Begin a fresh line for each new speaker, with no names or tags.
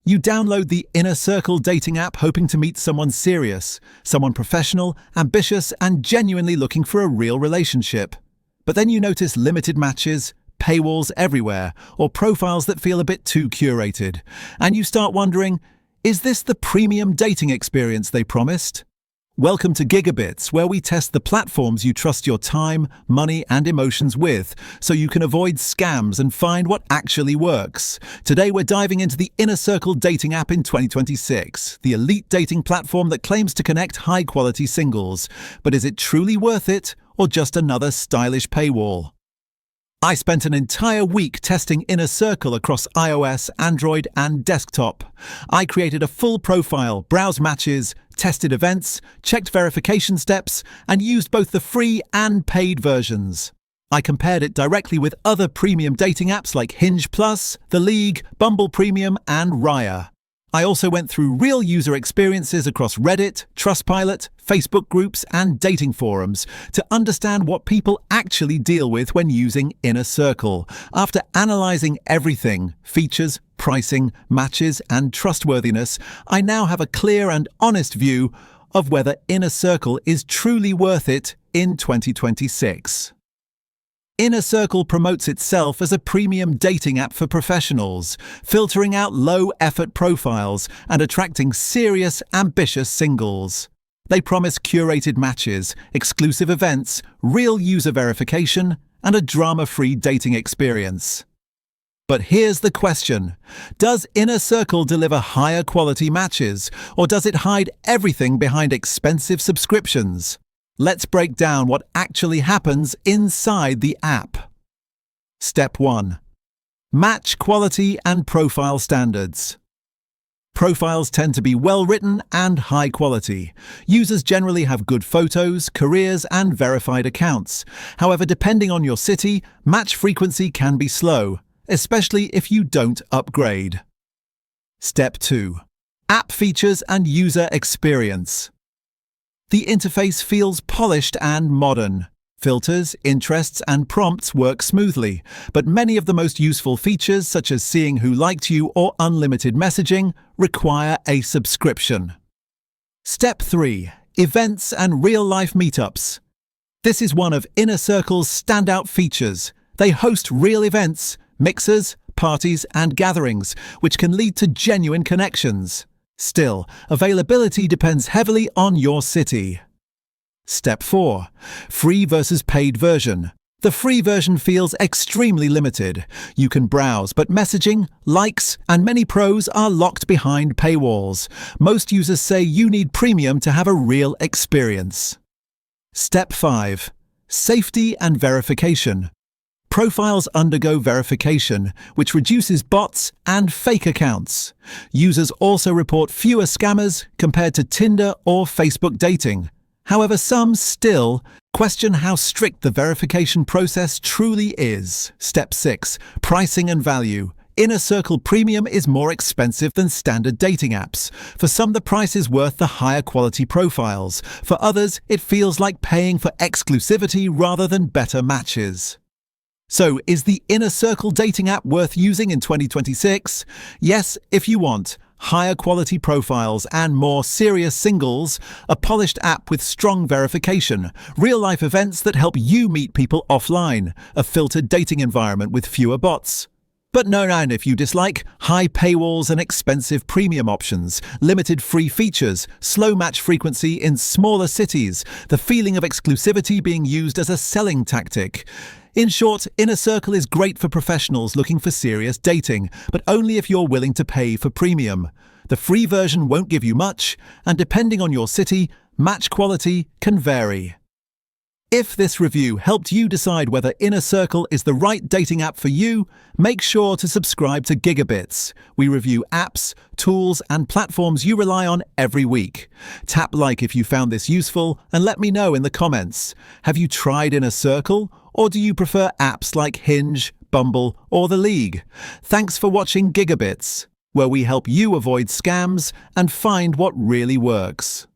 You download the Inner Circle dating app hoping to meet someone serious, someone professional, ambitious, and genuinely looking for a real relationship. But then you notice limited matches, paywalls everywhere, or profiles that feel a bit too curated. And you start wondering, is this the premium dating experience they promised? Welcome to GigaBits, where we test the platforms you trust your time, money, and emotions with, so you can avoid scams and find what actually works. Today we're diving into the Inner Circle dating app in 2026, the elite dating platform that claims to connect high-quality singles. But is it truly worth it, or just another stylish paywall? I spent an entire week testing Inner Circle across iOS, Android, and desktop. I created a full profile, browsed matches, tested events, checked verification steps, and used both the free and paid versions. I compared it directly with other premium dating apps like Hinge Plus, The League, Bumble Premium, and Raya. I also went through real user experiences across Reddit, Trustpilot, Facebook groups, and dating forums to understand what people actually deal with when using Inner Circle. After analyzing everything, features, pricing, matches, and trustworthiness, I now have a clear and honest view of whether Inner Circle is truly worth it in 2026. Inner Circle promotes itself as a premium dating app for professionals, filtering out low-effort profiles and attracting serious, ambitious singles. They promise curated matches, exclusive events, real user verification, and a drama-free dating experience. But here's the question. Does Inner Circle deliver higher quality matches, or does it hide everything behind expensive subscriptions? Let's break down what actually happens inside the app. Step 1. Match quality and profile standards. Profiles tend to be well-written and high quality. Users generally have good photos, careers, and verified accounts. However, depending on your city, match frequency can be slow, especially if you don't upgrade. Step 2. App features and user experience. The interface feels polished and modern. Filters, interests, and prompts work smoothly, but many of the most useful features, such as seeing who liked you or unlimited messaging, require a subscription. Step 3. Events and real-life meetups. This is one of Inner Circle's standout features. They host real events, mixers, parties, and gatherings, which can lead to genuine connections. Still, availability depends heavily on your city. Step 4. Free versus paid version. The free version feels extremely limited. You can browse, but messaging, likes, and many pros are locked behind paywalls. Most users say you need premium to have a real experience. Step 5. Safety and verification. Profiles undergo verification, which reduces bots and fake accounts. Users also report fewer scammers compared to Tinder or Facebook dating. However, some still question how strict the verification process truly is. Step 6. Pricing and value. Inner Circle Premium is more expensive than standard dating apps. For some, the price is worth the higher quality profiles. For others, it feels like paying for exclusivity rather than better matches. So, is the Inner Circle dating app worth using in 2026? Yes, if you want higher quality profiles and more serious singles, a polished app with strong verification, real-life events that help you meet people offline, a filtered dating environment with fewer bots. But no, if you dislike high paywalls and expensive premium options, limited free features, slow match frequency in smaller cities, the feeling of exclusivity being used as a selling tactic. In short, Inner Circle is great for professionals looking for serious dating, but only if you're willing to pay for premium. The free version won't give you much, and depending on your city, match quality can vary. If this review helped you decide whether Inner Circle is the right dating app for you, make sure to subscribe to GigaBits. We review apps, tools, and platforms you rely on every week. Tap like if you found this useful, and let me know in the comments. Have you tried Inner Circle, or do you prefer apps like Hinge, Bumble, or The League? Thanks for watching GigaBits, where we help you avoid scams and find what really works.